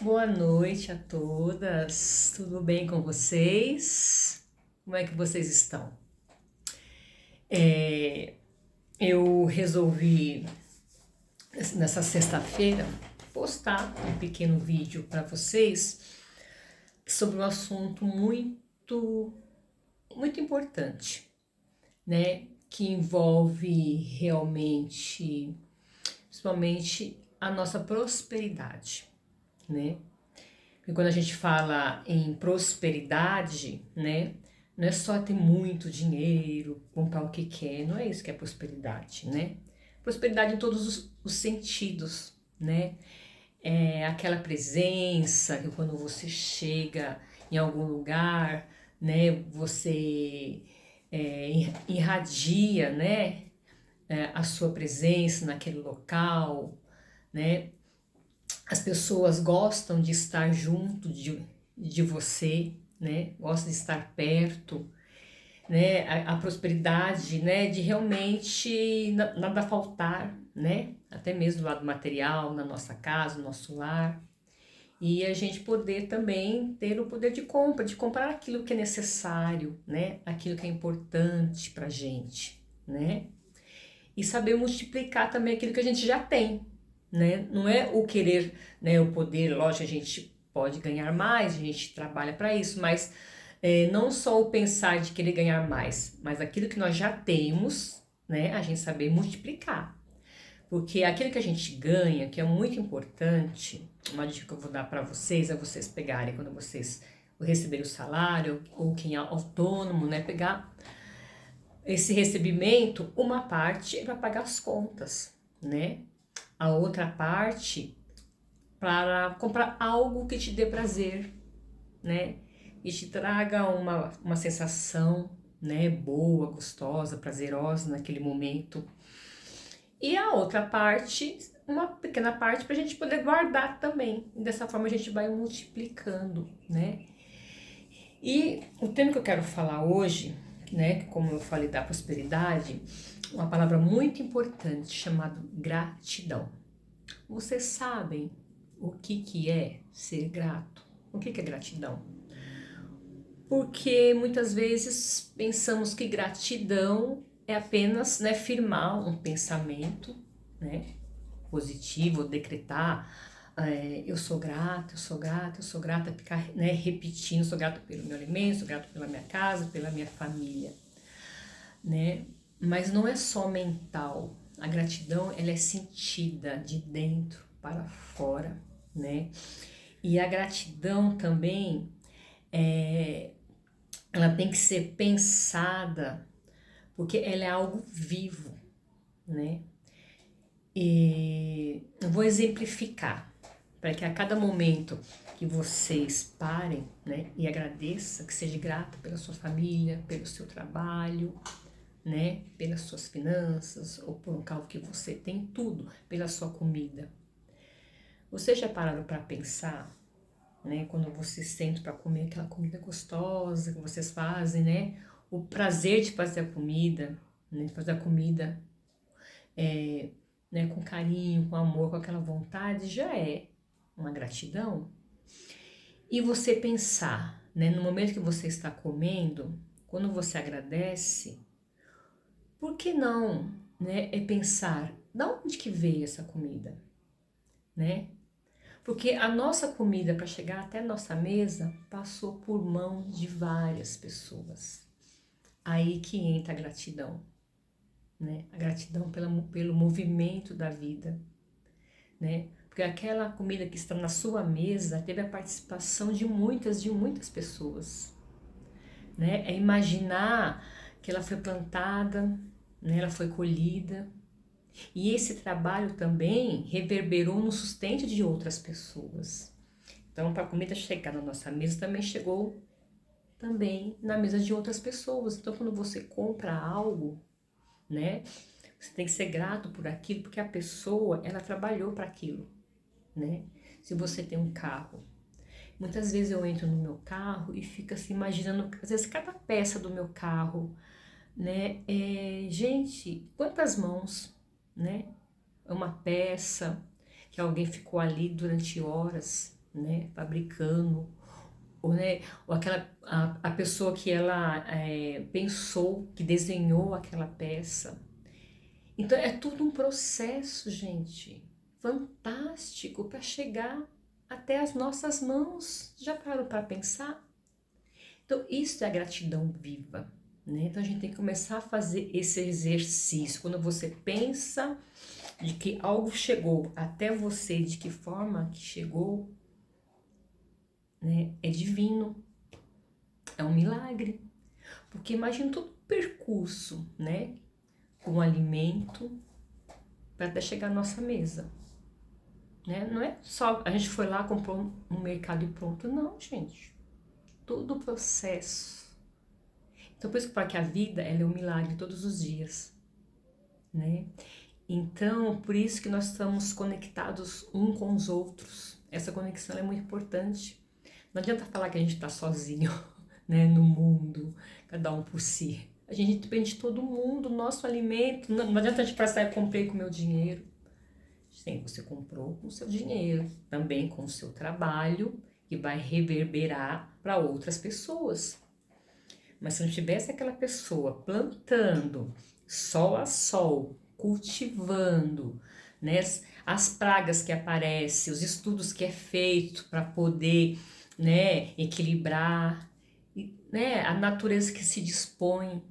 Boa noite a todas, tudo bem com vocês? Como é que vocês estão? Eu resolvi nessa sexta-feira postar um pequeno vídeo para vocês sobre um assunto muito importante, né? Que envolve realmente, principalmente a nossa prosperidade, né? E quando a gente fala em prosperidade, né? Não é só ter muito dinheiro, comprar o que quer, não é isso que é prosperidade, né? Prosperidade em todos os sentidos, né? É aquela presença que quando você chega em algum lugar, né? Você irradia, né? A sua presença naquele local, né? As pessoas gostam de estar junto de você, né? Gostam de estar perto, né? A prosperidade, né? De realmente nada faltar, né? Até mesmo do lado material, na nossa casa, no nosso lar. E a gente poder também ter o poder de comprar aquilo que é necessário, né? Aquilo que é importante pra gente, né? E saber multiplicar também aquilo que a gente já tem, né? Não é o querer, né, o poder, lógico, a gente pode ganhar mais, a gente trabalha para isso, mas não só o pensar de querer ganhar mais, mas aquilo que nós já temos, né, a gente saber multiplicar. Porque aquilo que a gente ganha, que é muito importante, uma dica que eu vou dar para vocês é vocês pegarem quando vocês receberem o salário, ou quem é autônomo, né, pegar esse recebimento, uma parte é para pagar as contas, né? A outra parte para comprar algo que te dê prazer, né? E te traga uma sensação, né? Boa, gostosa, prazerosa naquele momento. E a outra parte, uma pequena parte para a gente poder guardar também. E dessa forma a gente vai multiplicando, né? E o tema que eu quero falar hoje, né, como eu falei da prosperidade, uma palavra muito importante chamada gratidão. Vocês sabem o que é ser grato? O que é gratidão? Porque muitas vezes pensamos que gratidão é apenas, né, firmar um pensamento, né, positivo, decretar eu sou grata, eu sou grata, eu sou grata, ficar, né, repetindo, sou grata pelo meu alimento, sou grata pela minha casa, pela minha família, né? Mas não é só mental. A gratidão, ela é sentida de dentro para fora, né? E a gratidão também, ela tem que ser pensada, porque ela é algo vivo, né? E eu vou exemplificar, para que a cada momento que vocês parem, né, e agradeça, que seja grata pela sua família, pelo seu trabalho, né, pelas suas finanças, ou por um carro que você tem, tudo, pela sua comida. Vocês já pararam para pensar, né, quando vocês sentam para comer aquela comida gostosa que vocês fazem, né, o prazer de fazer a comida, né, de fazer a comida né, com carinho, com amor, com aquela vontade, já é uma gratidão. E você pensar, né, no momento que você está comendo, quando você agradece, por que não, né, é pensar, de onde que veio essa comida, né? Porque a nossa comida para chegar até a nossa mesa passou por mãos de várias pessoas. Aí que entra a gratidão, né? A gratidão pelo movimento da vida, né? Porque aquela comida que está na sua mesa teve a participação de muitas pessoas, né? É imaginar que ela foi plantada, né? Ela foi colhida, e esse trabalho também reverberou no sustento de outras pessoas. Então, para a comida chegar na nossa mesa, também chegou também na mesa de outras pessoas. Então, quando você compra algo, né? Você tem que ser grato por aquilo, porque a pessoa, ela trabalhou para aquilo, né? Se você tem um carro, muitas vezes eu entro no meu carro e fico assim imaginando, às vezes cada peça do meu carro, né? Gente, quantas mãos, né? É uma peça que alguém ficou ali durante horas, né, fabricando, ou, né, ou a pessoa que ela pensou, que desenhou aquela peça. Então é tudo um processo, gente, fantástico para chegar até as nossas mãos. Já parou para pensar? Então isso é a gratidão viva, né? Então a gente tem que começar a fazer esse exercício. Quando você pensa de que algo chegou até você, de que forma que chegou, né? É divino, é um milagre. Porque imagina todo o percurso, né? Com o alimento para até chegar à nossa mesa. Né? Não é só a gente foi lá, comprou no mercado e pronto. Não, gente. Todo o processo. Então, por isso que eu falo que a vida ela é um milagre todos os dias. Né? Então, por isso que nós estamos conectados um com os outros. Essa conexão é muito importante. Não adianta falar que a gente está sozinho, né, no mundo, cada um por si. A gente depende de todo mundo, nosso alimento. Não adianta a gente falar, eu comprei com o meu dinheiro. Sim, você comprou com o seu dinheiro, também com o seu trabalho, que vai reverberar para outras pessoas. Mas se não tivesse aquela pessoa plantando, sol a sol, cultivando, né, as pragas que aparecem, os estudos que é feito para poder, né, equilibrar, né, a natureza que se dispõe,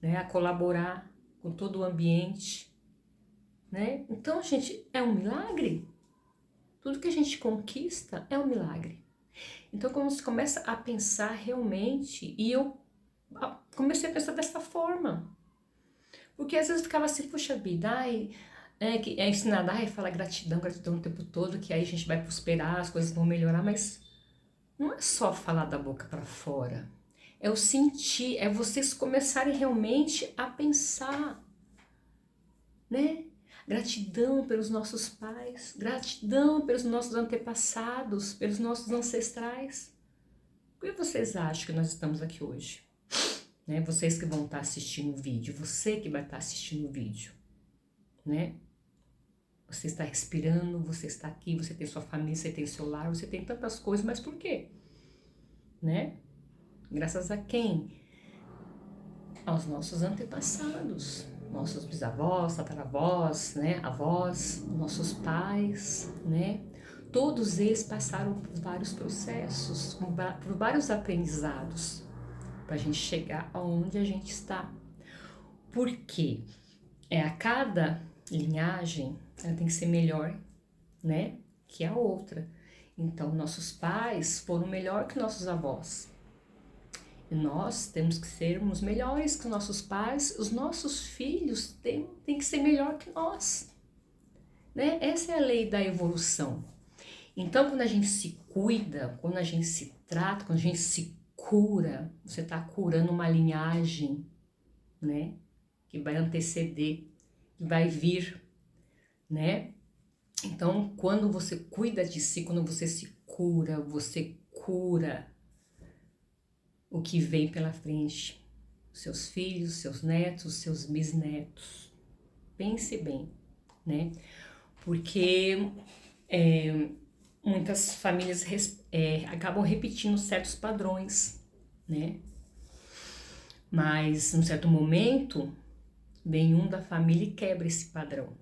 né, a colaborar com todo o ambiente, né? Então, gente, é um milagre. Tudo que a gente conquista é um milagre. Então, quando você começa a pensar realmente, e eu comecei a pensar dessa forma, porque às vezes eu ficava assim, puxa vida, é ensinada, fala gratidão, gratidão o tempo todo, que aí a gente vai prosperar, as coisas vão melhorar, mas não é só falar da boca para fora, é o sentir, é vocês começarem realmente a pensar, né? Gratidão pelos nossos pais, gratidão pelos nossos antepassados, pelos nossos ancestrais. Por que vocês acham que nós estamos aqui hoje? Né? Vocês que vão estar assistindo o vídeo, você que vai estar assistindo o vídeo, né? Você está respirando, você está aqui, você tem sua família, você tem seu lar, você tem tantas coisas, mas por quê? Né? Graças a quem? Aos nossos antepassados, nossos bisavós, tataravós, né, avós, nossos pais, né? Todos eles passaram por vários processos, por vários aprendizados, para a gente chegar aonde a gente está. Por quê? A cada linhagem ela tem que ser melhor, né, que a outra. Então, nossos pais foram melhor que nossos avós. E nós temos que sermos melhores que nossos pais, os nossos filhos têm que ser melhor que nós. Né? Essa é a lei da evolução. Então, quando a gente se cuida, quando a gente se trata, quando a gente se cura, você está curando uma linhagem, né? Que vai anteceder, que vai vir, né? Então, quando você cuida de si, quando você cura o que vem pela frente. Seus filhos, seus netos, seus bisnetos. Pense bem, né? Porque muitas famílias acabam repetindo certos padrões, né? Mas, num certo momento, vem um da família e quebra esse padrão.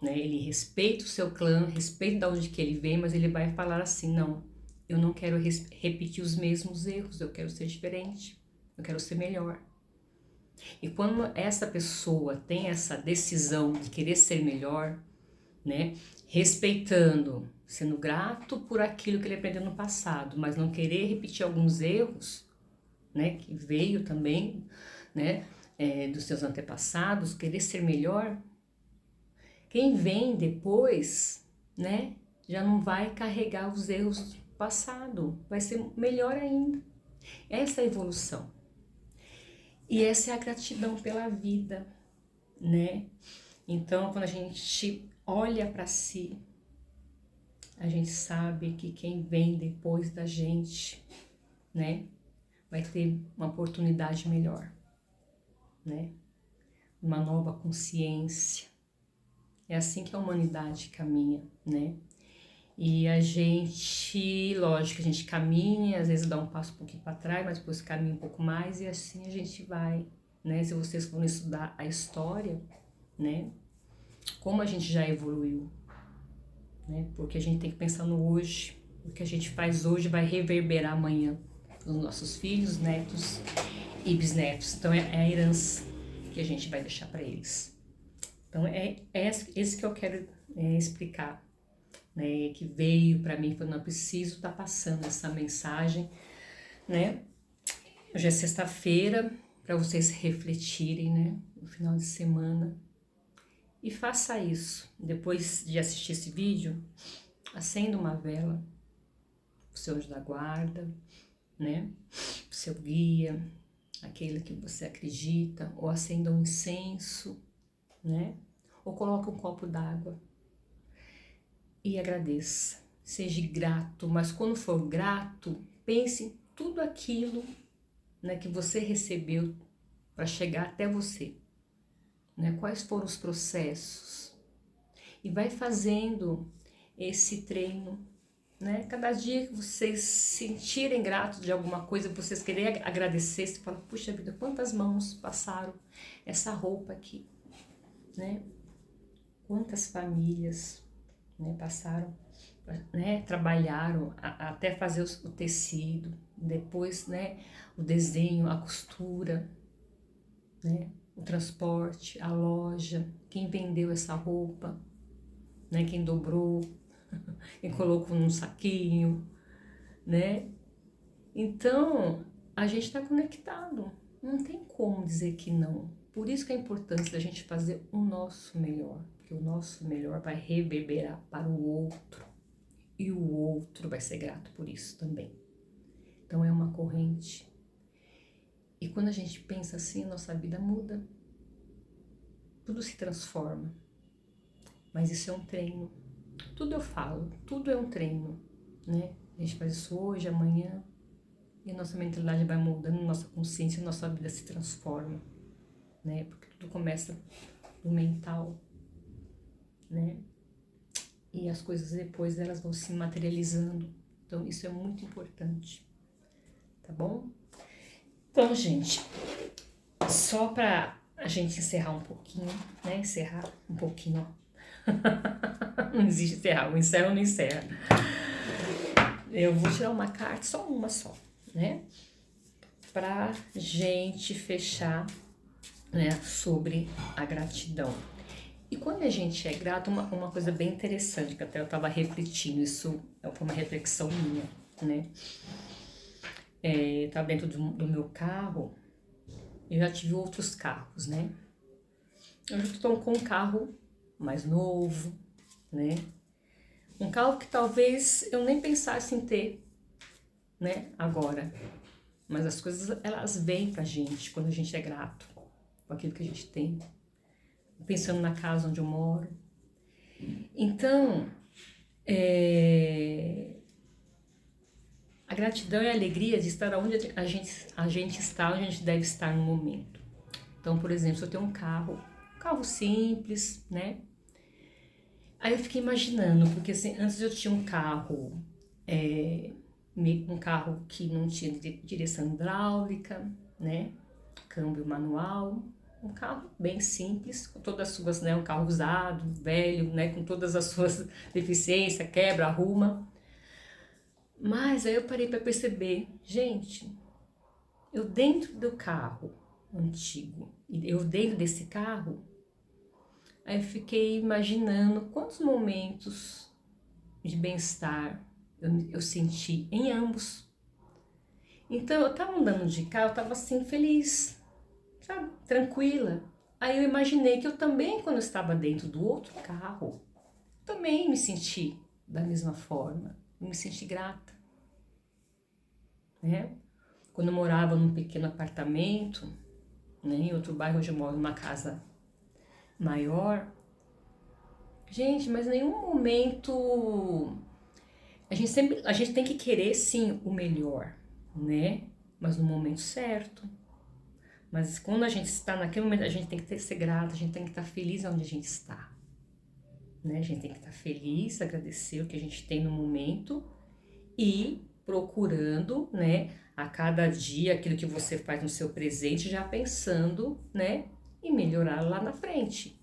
Né? Ele respeita o seu clã, respeita de onde que ele vem, mas ele vai falar assim, não, eu não quero repetir os mesmos erros, eu quero ser diferente, eu quero ser melhor. E quando essa pessoa tem essa decisão de querer ser melhor, né, respeitando, sendo grato por aquilo que ele aprendeu no passado, mas não querer repetir alguns erros, né, que veio também, né, dos seus antepassados, querer ser melhor, quem vem depois, né, já não vai carregar os erros do passado, vai ser melhor ainda. Essa é a evolução. E essa é a gratidão pela vida, né? Então, quando a gente olha para si, a gente sabe que quem vem depois da gente, né, vai ter uma oportunidade melhor, né? Uma nova consciência. É assim que a humanidade caminha, né? E a gente, lógico, a gente caminha, às vezes dá um passo um pouquinho para trás, mas depois caminha um pouco mais e assim a gente vai, né? Se vocês forem estudar a história, né? Como a gente já evoluiu, né? Porque a gente tem que pensar no hoje. O que a gente faz hoje vai reverberar amanhã nos nossos filhos, netos e bisnetos. Então é a herança que a gente vai deixar para eles. Então é esse que eu quero explicar, né? Que veio para mim, falando, não preciso estar passando essa mensagem, né? Hoje é sexta-feira, para vocês refletirem, né? No final de semana. E faça isso. Depois de assistir esse vídeo, acenda uma vela pro seu anjo da guarda, né? Pro seu guia, aquele que você acredita, ou acenda um incenso, né? Ou coloca um copo d'água e agradeça. Seja grato, mas quando for grato, pense em tudo aquilo, né, que você recebeu para chegar até você, né? Quais foram os processos? E vai fazendo esse treino, né? Cada dia que vocês se sentirem gratos de alguma coisa, vocês querem agradecer, você fala, puxa vida, quantas mãos passaram essa roupa aqui, né? Quantas famílias, né, passaram, né, trabalharam até fazer o tecido, depois, né, o desenho, a costura, né, o transporte, a loja, quem vendeu essa roupa, né, quem dobrou, quem colocou num saquinho, né? Então, a gente está conectado, não tem como dizer que não. Por isso que é importante da gente fazer o nosso melhor, porque o nosso melhor vai reverberar para o outro e o outro vai ser grato por isso também. Então é uma corrente. E quando a gente pensa assim, nossa vida muda, tudo se transforma. Mas isso é um treino. Tudo eu falo, tudo é um treino, né? A gente faz isso hoje, amanhã, e a nossa mentalidade vai mudando, nossa consciência, nossa vida se transforma, né? Porque tudo começa no mental, né? E as coisas depois elas vão se materializando. Então isso é muito importante, tá bom? Então, gente, só pra a gente encerrar um pouquinho, né? Encerrar um pouquinho, ó. Não existe encerrar, o encerro não encerra. Eu vou tirar uma carta, só uma só, né? Pra gente fechar, né, sobre a gratidão. E quando a gente é grato, uma coisa bem interessante, que até eu estava refletindo, isso foi uma reflexão minha, né? Eu estava dentro do meu carro, eu já tive outros carros, né? Eu já estou com um carro mais novo, né? Um carro que talvez eu nem pensasse em ter, né, agora. Mas as coisas, elas vêm pra gente quando a gente é grato com aquilo que a gente tem. Pensando na casa onde eu moro. Então, a gratidão e a alegria de estar onde a gente está, onde a gente deve estar no momento. Então, por exemplo, se eu tenho um carro simples, né? Aí eu fiquei imaginando, porque assim, antes eu tinha um carro que não tinha direção hidráulica, né? Câmbio manual, um carro bem simples, com todas as suas, né? Um carro usado, velho, né? Com todas as suas deficiências, quebra, arruma. Mas aí eu parei para perceber, gente, eu dentro do carro antigo, eu dentro desse carro, aí eu fiquei imaginando quantos momentos de bem-estar eu senti em ambos. Então eu tava andando de carro, eu tava assim, feliz, sabe, tranquila. Aí eu imaginei que eu também, quando eu estava dentro do outro carro, também me senti da mesma forma, eu me senti grata, né? Quando eu morava num pequeno apartamento, né, em outro bairro, hoje eu moro numa casa maior. Gente, mas em nenhum momento a gente tem que querer sim o melhor, né? Mas no momento certo. Mas quando a gente está naquele momento, a gente tem que ser grato, a gente tem que estar feliz onde a gente está, né? A gente tem que estar feliz, agradecer o que a gente tem no momento e procurando, né, a cada dia aquilo que você faz no seu presente, já pensando, né, em melhorar lá na frente.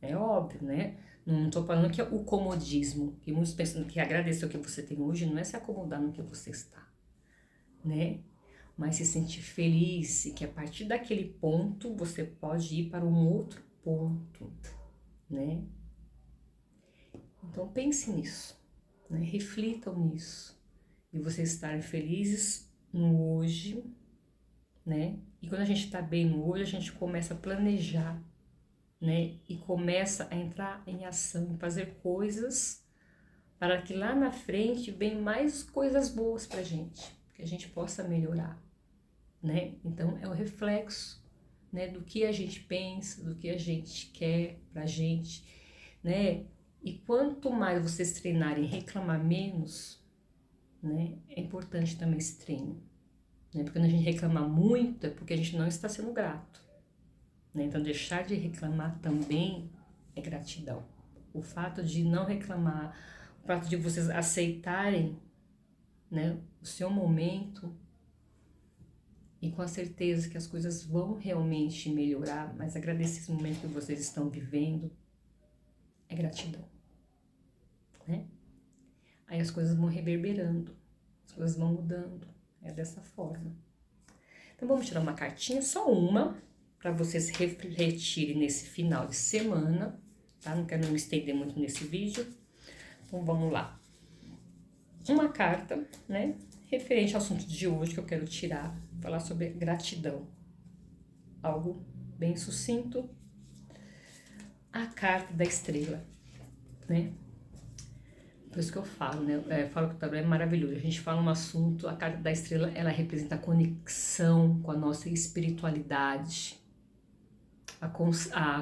É óbvio, né? Não estou falando que é o comodismo, que muitos pensam que agradecer o que você tem hoje não é se acomodar no que você está, né? Mas se sentir feliz e que a partir daquele ponto você pode ir para um outro ponto, né? Então pense nisso, né? Reflitam nisso. E vocês estarem felizes no hoje, né? E quando a gente está bem no hoje, a gente começa a planejar, né? E começa a entrar em ação, em fazer coisas para que lá na frente venham mais coisas boas pra gente, que a gente possa melhorar, né? Então é o reflexo, né, do que a gente pensa, do que a gente quer pra gente, né? E quanto mais vocês treinarem reclamar menos, né, é importante também esse treino, né? Porque quando a gente reclama muito é porque a gente não está sendo grato, né? Então deixar de reclamar também é gratidão. O fato de não reclamar, o fato de vocês aceitarem, né, o seu momento e com a certeza que as coisas vão realmente melhorar, mas agradecer esse momento que vocês estão vivendo é gratidão, né? Aí as coisas vão reverberando, as coisas vão mudando, é dessa forma. Então vamos tirar uma cartinha, só uma, para vocês refletirem nesse final de semana, tá? Não quero me estender muito nesse vídeo, então vamos lá. Uma carta, né, referente ao assunto de hoje que eu quero tirar, falar sobre gratidão. Algo bem sucinto. A carta da estrela, né? Por isso que eu falo, né? Eu falo que o tarô é maravilhoso. A gente fala um assunto, a carta da estrela, ela representa a conexão com a nossa espiritualidade, a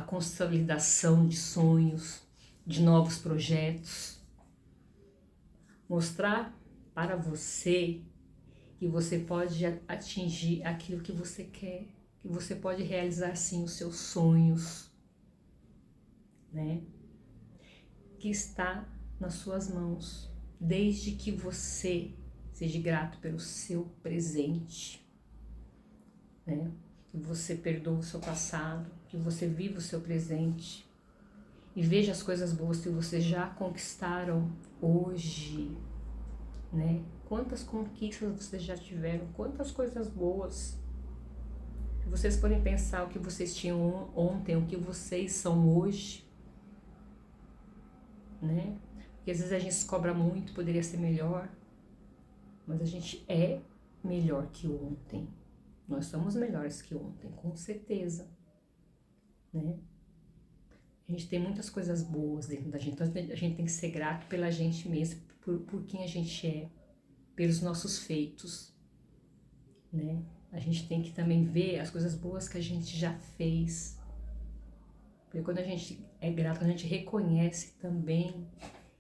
consolidação de sonhos, de novos projetos. Mostrar para você que você pode atingir aquilo que você quer, que você pode realizar sim os seus sonhos, né? Que está nas suas mãos, desde que você seja grato pelo seu presente, né? Que você perdoe o seu passado, que você viva o seu presente e veja as coisas boas que vocês já conquistaram hoje, né? Quantas conquistas vocês já tiveram, quantas coisas boas. Se vocês forem pensar o que vocês tinham ontem, o que vocês são hoje, né? Porque às vezes a gente se cobra muito, poderia ser melhor, mas a gente é melhor que ontem. Nós somos melhores que ontem, com certeza, né? A gente tem muitas coisas boas dentro da gente, então a gente tem que ser grato pela gente mesmo, por quem a gente é, pelos nossos feitos, né? A gente tem que também ver as coisas boas que a gente já fez, porque quando a gente é grato, quando a gente reconhece também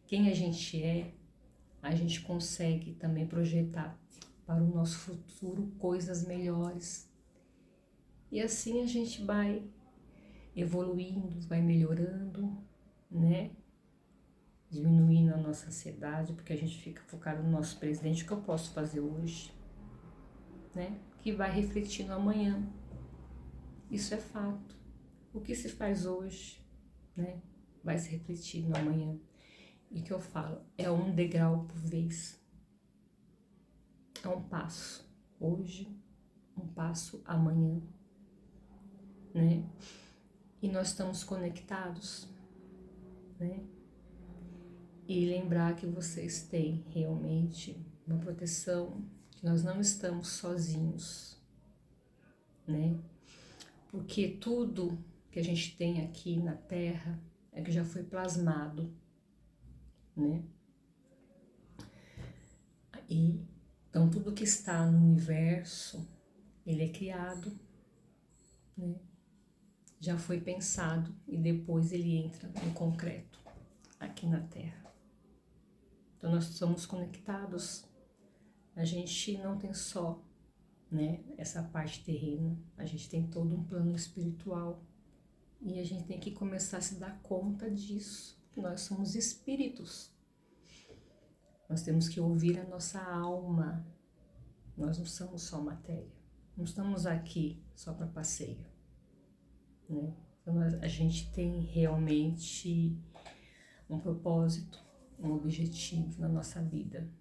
quem a gente consegue também projetar para o nosso futuro coisas melhores. E assim a gente vai evoluindo, vai melhorando, né? Diminuindo a nossa ansiedade, porque a gente fica focado no nosso presente, o que eu posso fazer hoje, né? Que vai refletir no amanhã. Isso é fato. O que se faz hoje, né? Vai se refletir no amanhã. E o que eu falo, é um degrau por vez. É um passo hoje, um passo amanhã, né? E nós estamos conectados, né? E lembrar que vocês têm realmente uma proteção, que nós não estamos sozinhos, né? Porque tudo que a gente tem aqui na Terra é que já foi plasmado, né? E então tudo que está no universo, ele é criado, né? Já foi pensado e depois ele entra no concreto aqui na Terra. Então nós somos conectados. A gente não tem só, né, essa parte terrena, a gente tem todo um plano espiritual e a gente tem que começar a se dar conta disso, Nós somos espíritos. Nós temos que ouvir a nossa alma. Nós não somos só matéria. Não estamos aqui só para passeio, né? Então, a gente tem realmente um propósito, um objetivo na nossa vida.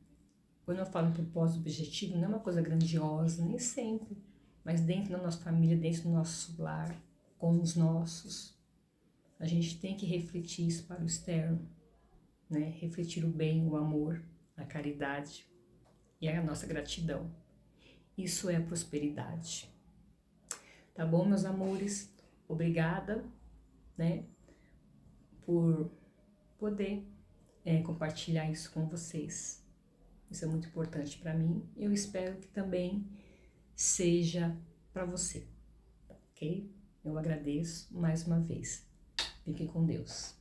Quando eu falo em propósito, objetivo, não é uma coisa grandiosa, nem sempre, mas dentro da nossa família, dentro do nosso lar, com os nossos, a gente tem que refletir isso para o externo, né? Refletir o bem, o amor, a caridade e a nossa gratidão. Isso é prosperidade. Tá bom, meus amores? Obrigada, né, por poder compartilhar isso com vocês. Isso é muito importante para mim e eu espero que também seja para você, ok? Eu agradeço mais uma vez. Fiquem com Deus.